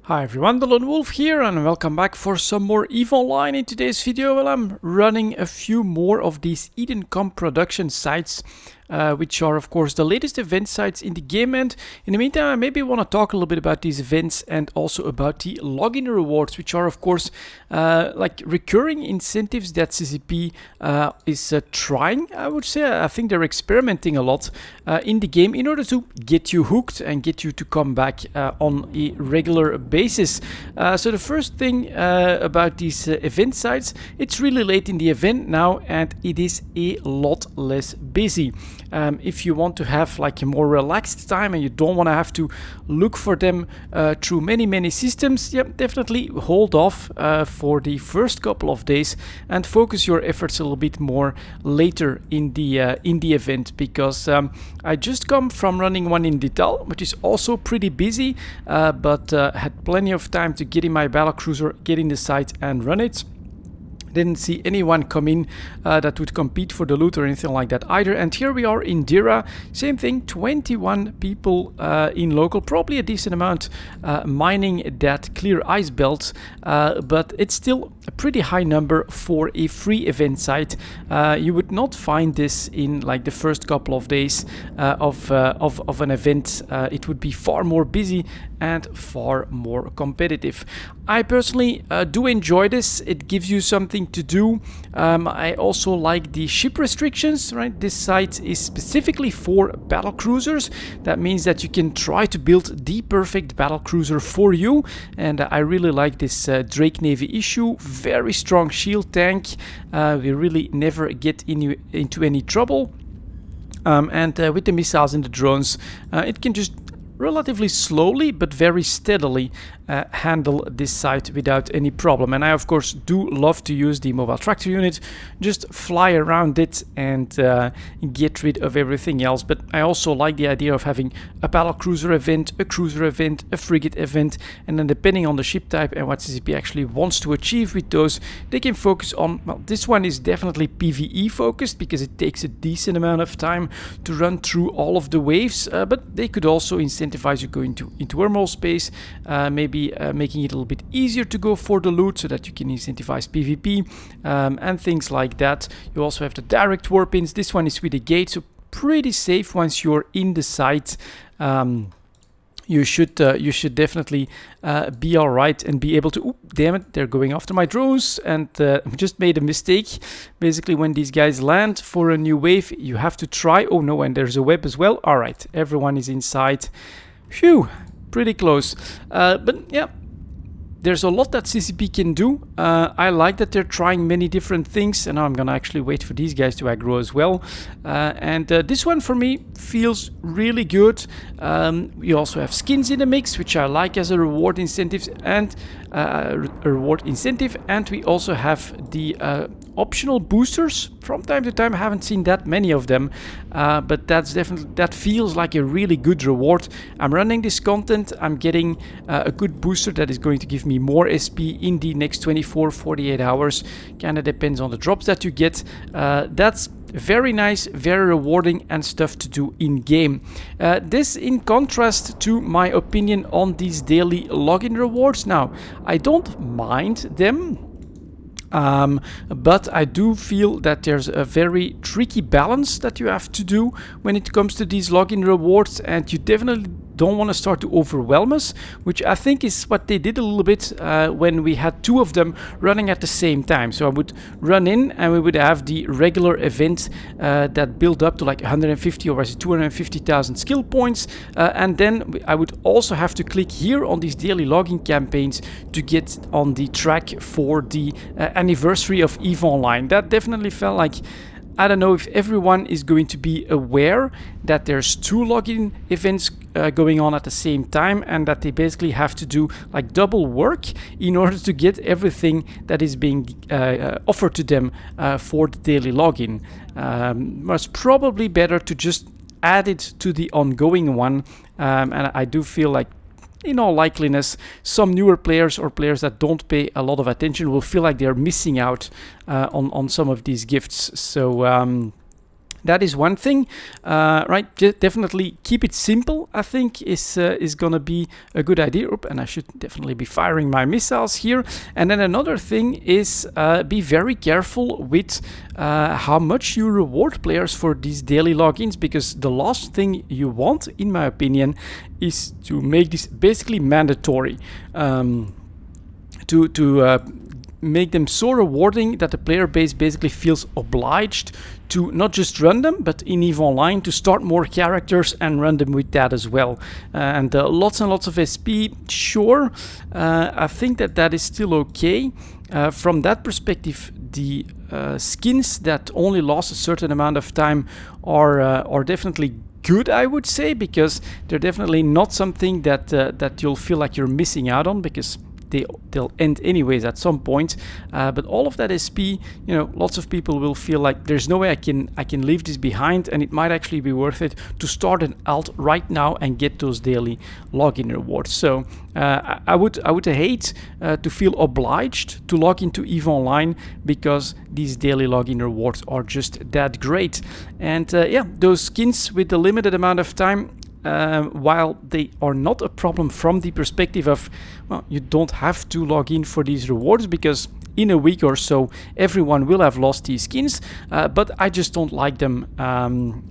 Hi everyone, delonewolf here and welcome back for some more EVE Online. In today's video, well, I'm running a few more of these Edencom production sites, which are of course the latest event sites in the game. And in the meantime, I maybe want to talk a little bit about these events and also about the login rewards, which are of course like recurring incentives that CCP is trying, I would say. I think they're experimenting a lot in the game in order to get you hooked and get you to come back on a regular basis. So the first thing about these event sites, it's really late in the event now and it is a lot less busy. If you want to have like a more relaxed time and you don't want to have to look for them through many systems, yeah, definitely hold off for the first couple of days and focus your efforts a little bit more later in the event, because I just come from running one in Detail, which is also pretty busy, but had plenty of time to get in my battlecruiser, get in the site and run it. Didn't see anyone come in that would compete for the loot or anything like that either. And here we are in Indira, same thing, 21 people in local, probably a decent amount mining that clear ice belt, but it's still a pretty high number for a free event site. You would not find this in like the first couple of days of an event. It would be far more busy and far more competitive. I personally do enjoy this. It gives you something to do. I also like the ship restrictions, right? This site is specifically for battle cruisers. That means that you can try to build the perfect battle cruiser for you, and I really like this Drake Navy issue. Very strong shield tank. We really never get into any trouble, and with the missiles and the drones, it can just relatively slowly but very steadily handle this site without any problem. And I of course do love to use the mobile tractor unit, just fly around it and get rid of everything else. But I also like the idea of having a battle cruiser event, a cruiser event, a frigate event, and then depending on the ship type and what CCP actually wants to achieve with those, they can focus on, well, this one is definitely PvE focused because it takes a decent amount of time to run through all of the waves, but they could also incentivize you going into wormhole space, maybe making it a little bit easier to go for the loot so that you can incentivize PvP and things like that. You also have the direct warp ins. This one is with a gate, so pretty safe once you're in the site. You should definitely be all right and be able to. Damn it, they're going after my drones, and just made a mistake. Basically, when these guys land for a new wave, you have to try. Oh no, and there's a web as well. All right, everyone is inside. Phew, pretty close. But yeah, there's a lot that CCP can do. I like that they're trying many different things, and now I'm gonna actually wait for these guys to aggro as well. And this one for me feels really good. We also have skins in the mix, which I like as a reward incentive, and and we also have the optional boosters from time to time. I haven't seen that many of them, but that feels like a really good reward. I'm running this content, I'm getting a good booster that is going to give me more SP in the next 24-48 hours. Kind of depends on the drops that you get. That's very nice, very rewarding, and stuff to do in game. This in contrast to my opinion on these daily login rewards. Now, I don't mind them, but I do feel that there's a very tricky balance that you have to do when it comes to these login rewards, and you definitely don't want to start to overwhelm us, which I think is what they did a little bit when we had two of them running at the same time. So I would run in and we would have the regular event that build up to like 150 or 250,000 skill points, and then I would also have to click here on these daily login campaigns to get on the track for the anniversary of EVE Online. That definitely felt like, I don't know if everyone is going to be aware that there's two login events going on at the same time, and that they basically have to do like double work in order to get everything that is being offered to them for the daily login. Was probably better to just add it to the ongoing one, and I do feel like, in all likeliness, some newer players or players that don't pay a lot of attention will feel like they're missing out on some of these gifts. So That is one thing, right? Definitely keep it simple, I think, is gonna be a good idea. And I should definitely be firing my missiles here. And then another thing is be very careful with how much you reward players for these daily logins, because the last thing you want, in my opinion, is to make this basically mandatory. To make them so rewarding that the player base basically feels obliged to not just run them, but in EVE Online to start more characters and run them with that as well. And lots and lots of SP, sure. I think that is still okay. From that perspective, the skins that only last a certain amount of time are definitely good, I would say, because they're definitely not something that you'll feel like you're missing out on, because they'll end anyways at some point. But all of that SP, lots of people will feel like there's no way I can leave this behind, and it might actually be worth it to start an alt right now and get those daily login rewards. So I would hate to feel obliged to log into EVE Online, because these daily login rewards are just that great. And yeah, those skins with the limited amount of time, while they are not a problem from the perspective of, well, you don't have to log in for these rewards, because in a week or so everyone will have lost these skins, but I just don't like them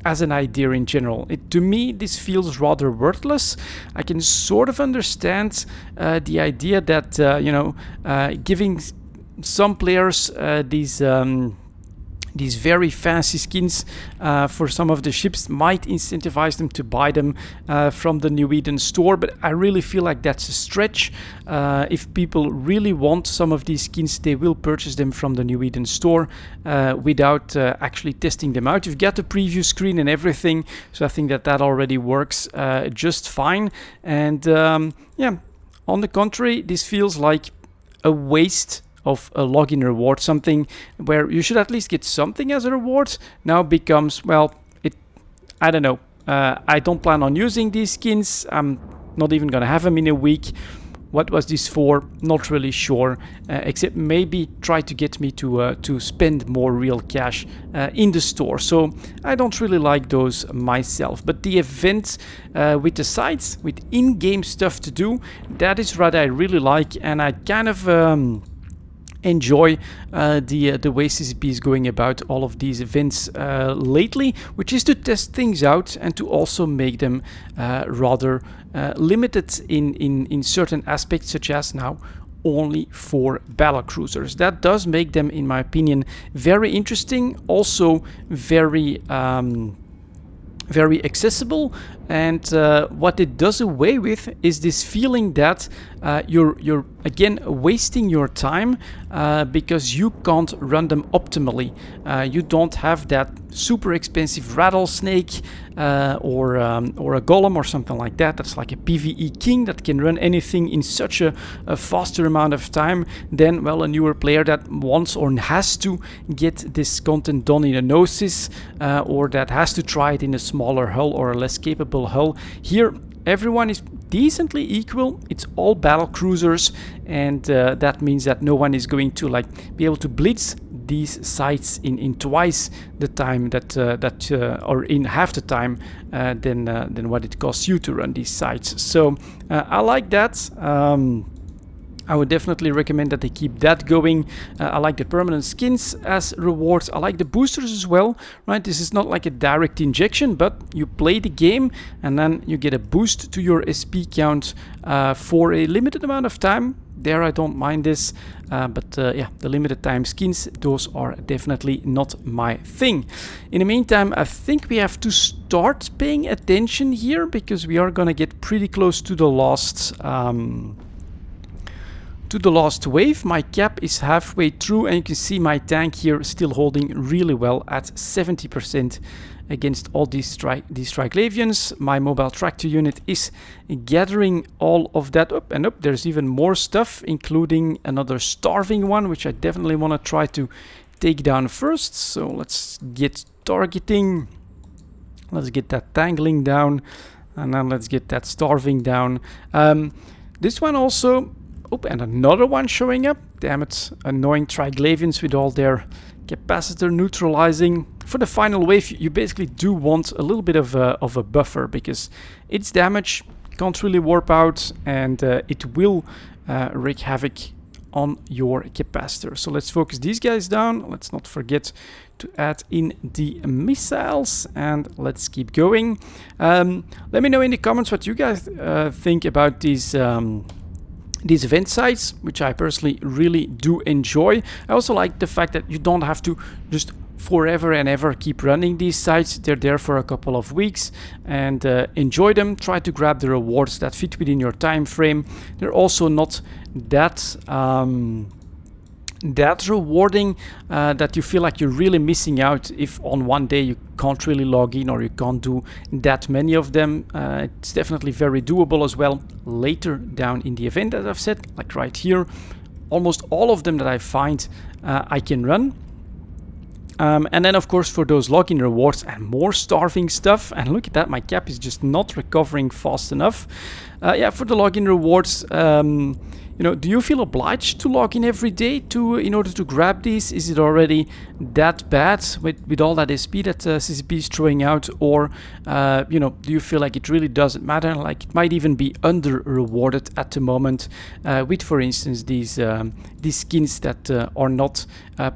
as an idea in general. To me, this feels rather worthless. I can sort of understand the idea that giving some players these very fancy skins for some of the ships might incentivize them to buy them from the New Eden store, but I really feel like that's a stretch. If people really want some of these skins, they will purchase them from the New Eden store without actually testing them out. You've got the preview screen and everything, so I think that already works just fine. And yeah, on the contrary, this feels like a waste of a login reward. Something where you should at least get something as a reward now becomes, well, I don't know. I don't plan on using these skins. I'm not even gonna have them in a week. What was this for? Not really sure, except maybe try to get me to spend more real cash in the store. So I don't really like those myself. But the events with the sites, with in-game stuff to do, that is what I really like, and I kind of enjoy the way CCP is going about all of these events lately, which is to test things out and to also make them rather limited in certain aspects, such as now only for battle cruisers. That does make them, in my opinion, very interesting, also very accessible. And what it does away with is this feeling that you're again wasting your time because you can't run them optimally. You don't have that super expensive rattlesnake or a golem or something like that. That's like a PvE king that can run anything in such a faster amount of time than, well, a newer player that wants or has to get this content done in a Gnosis or that has to try it in a smaller hull or a less capable hull. Here everyone is decently equal. It's all battle cruisers, and that means that no one is going to be able to blitz these sites in twice the time or in half the time than what it costs you to run these sites. So I like that. I would definitely recommend that they keep that going. I like the permanent skins as rewards. I like the boosters as well, right? This is not like a direct injection, but you play the game and then you get a boost to your SP count for a limited amount of time. There, I don't mind this, but yeah, the limited time skins, those are definitely not my thing. In the meantime, I think we have to start paying attention here, because we are gonna get pretty close to the last wave. My cap is halfway through, and you can see my tank here still holding really well at 70% against all these Triglavians. My mobile tractor unit is gathering all of that up, and up there's even more stuff, including another starving one, which I definitely want to try to take down first. So let's get targeting. Let's get that tangling down, and then let's get that starving down. This one also. Oh, and another one showing up. damn it, annoying Triglavians with all their capacitor neutralizing. For the final wave, you basically do want a little bit of a buffer, because its damage can't really warp out, and it will wreak havoc on your capacitor. So let's focus these guys down. Let's not forget to add in the missiles, and let's keep going. Let me know in the comments what you guys think about these event sites, which I personally really do enjoy. I also like the fact that you don't have to just forever and ever keep running these sites. They're there for a couple of weeks, and enjoy them. Try to grab the rewards that fit within your time frame. They're also not that rewarding that you feel like you're really missing out if on one day you can't really log in or you can't do that many of them. It's definitely very doable as well later down in the event, as I've said, like right here. Almost all of them that I find I can run. And then of course for those login rewards and more starving stuff, and look at that, my cap is just not recovering fast enough. Yeah, for the login rewards, you know, do you feel obliged to log in every day in order to grab these? Is it already that bad with all that SP that CCP is throwing out, or you know, do you feel like it really doesn't matter? Like it might even be under rewarded at the moment with, for instance, these skins that are not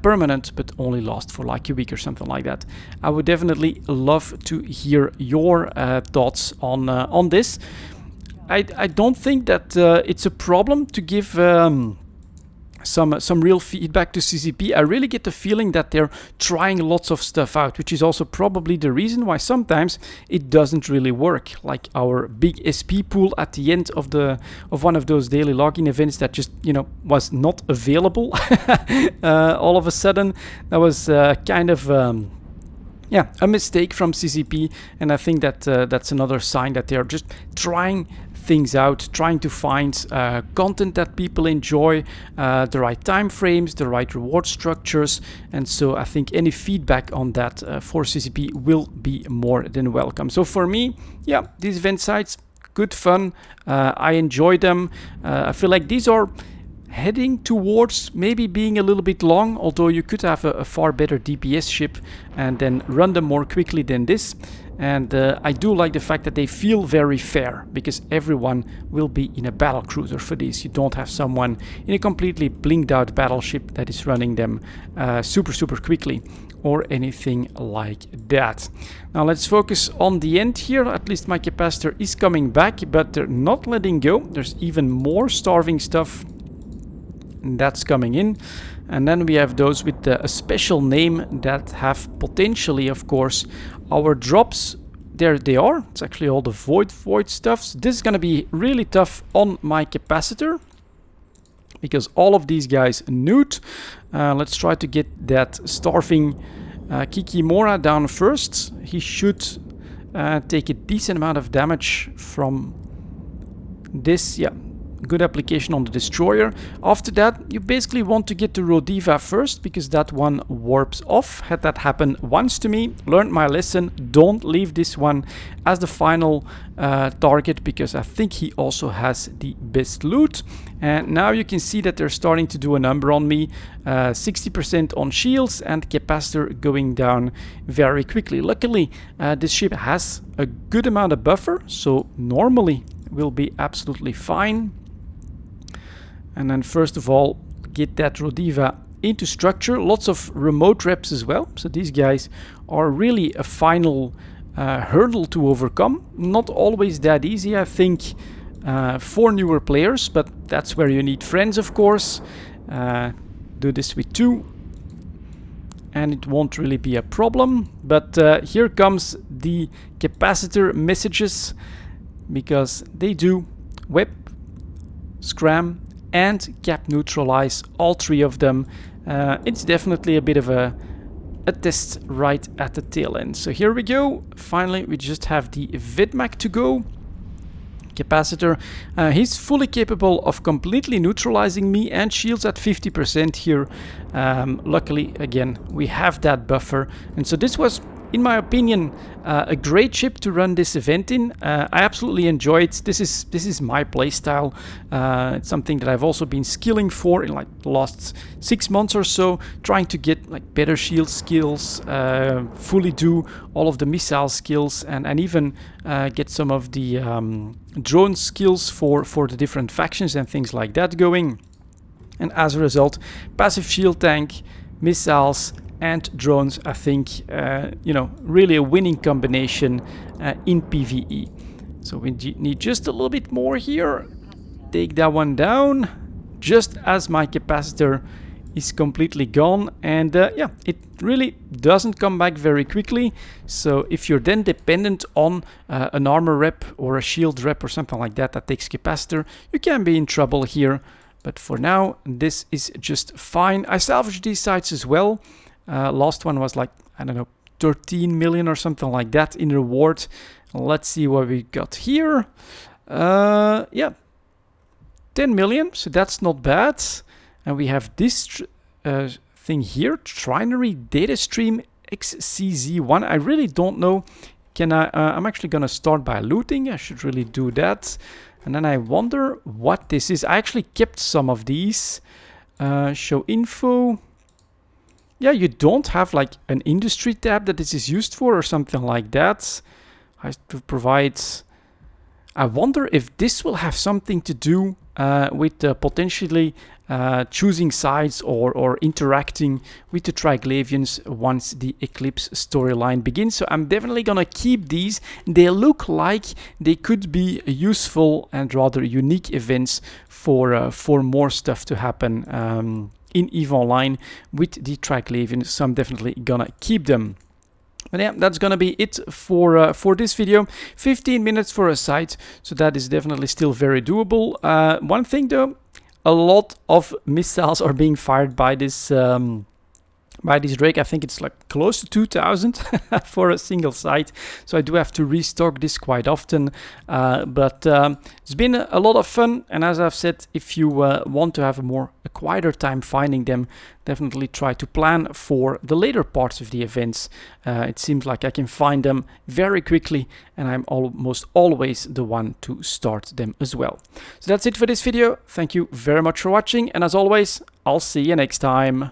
permanent but only last for like a week or something like that. I would definitely love to hear your thoughts on this. I don't think that it's a problem to give some real feedback to CCP. I really get the feeling that they're trying lots of stuff out, which is also probably the reason why sometimes it doesn't really work. Like our big SP pool at the end of one of those daily login events that just, you know, was not available all of a sudden. That was kind of yeah, a mistake from CCP, and I think that that's another sign that they're just trying things out, trying to find content that people enjoy, the right time frames, the right reward structures, and so I think any feedback on that for CCP will be more than welcome. So for me, yeah, these event sites, good fun. I enjoy them. I feel like these are heading towards maybe being a little bit long, although you could have a far better DPS ship and then run them more quickly than this. And I do like the fact that they feel very fair, because everyone will be in a battle cruiser for this. You don't have someone in a completely blinked out battleship that is running them super quickly or anything like that. Now let's focus on the end here. At least my capacitor is coming back, but they're not letting go. There's even more starving stuff that's coming in, and then we have those with a special name that have potentially, of course, our drops. There they are. It's actually all the void stuff. So this is going to be really tough on my capacitor, because all of these guys nude. Let's try to get that starving Kikimora down first. He should take a decent amount of damage from this. Yeah, good application on the destroyer. After that, you basically want to get the Rodiva first, because that one warps off. Had that happen once to me. Learned my lesson. Don't leave this one as the final target, because I think he also has the best loot. And now you can see that they're starting to do a number on me. 60% on shields and capacitor going down very quickly. Luckily, this ship has a good amount of buffer, so normally will be absolutely fine. And then first of all, get that Rodiva into structure. Lots of remote reps as well. So these guys are really a final hurdle to overcome. Not always that easy, I think, for newer players, but that's where you need friends, of course. Do this with 2 and it won't really be a problem. But here comes the capacitor messages, because they do whip, scram, and cap neutralize, all 3 of them. It's definitely a bit of a test right at the tail end. So here we go. Finally, we just have the Vidmac to go. Capacitor, he's fully capable of completely neutralizing me, and shields at 50% here. Luckily, again, we have that buffer, and so this was in my opinion, a great ship to run this event in. I absolutely enjoy it. This is my playstyle. It's something that I've also been skilling for in like the last 6 months or so, trying to get like better shield skills, fully do all of the missile skills, and even get some of the drone skills for the different factions and things like that going. And as a result, passive shield tank, missiles, and drones, I think, you know, really a winning combination in PvE. So we need just a little bit more here. Take that one down, just as my capacitor is completely gone. And yeah, it really doesn't come back very quickly. So if you're then dependent on an armor rep or a shield rep or something like that that takes capacitor, you can be in trouble here. But for now, this is just fine. I salvaged these sites as well. Last one was like, I don't know, 13 million or something like that in reward. Let's see what we got here. Yeah, 10 million, so that's not bad. And we have this thing here, Trinary Data Stream XCZ1. I really don't know. I'm actually gonna start by looting. I should really do that. And then I wonder what this is. I actually kept some of these. Show info. Yeah, you don't have like an industry tab that this is used for or something like that. I have to provide. I wonder if this will have something to do with potentially choosing sides or interacting with the Triglavians once the Eclipse storyline begins. So I'm definitely gonna keep these. They look like they could be useful and rather unique events for more stuff to happen in EVE Online with the Triglavians. So I'm definitely gonna keep them. But yeah, that's gonna be it for this video. 15 minutes for a site, so that is definitely still very doable. One thing though, a lot of missiles are being fired by this Drake. I think it's like close to 2,000 for a single site, so I do have to restock this quite often. But it's been a lot of fun, and as I've said, if you want to have a quieter time finding them, definitely try to plan for the later parts of the events. It seems like I can find them very quickly, and I'm almost always the one to start them as well. So that's it for this video. Thank you very much for watching, and as always, I'll see you next time.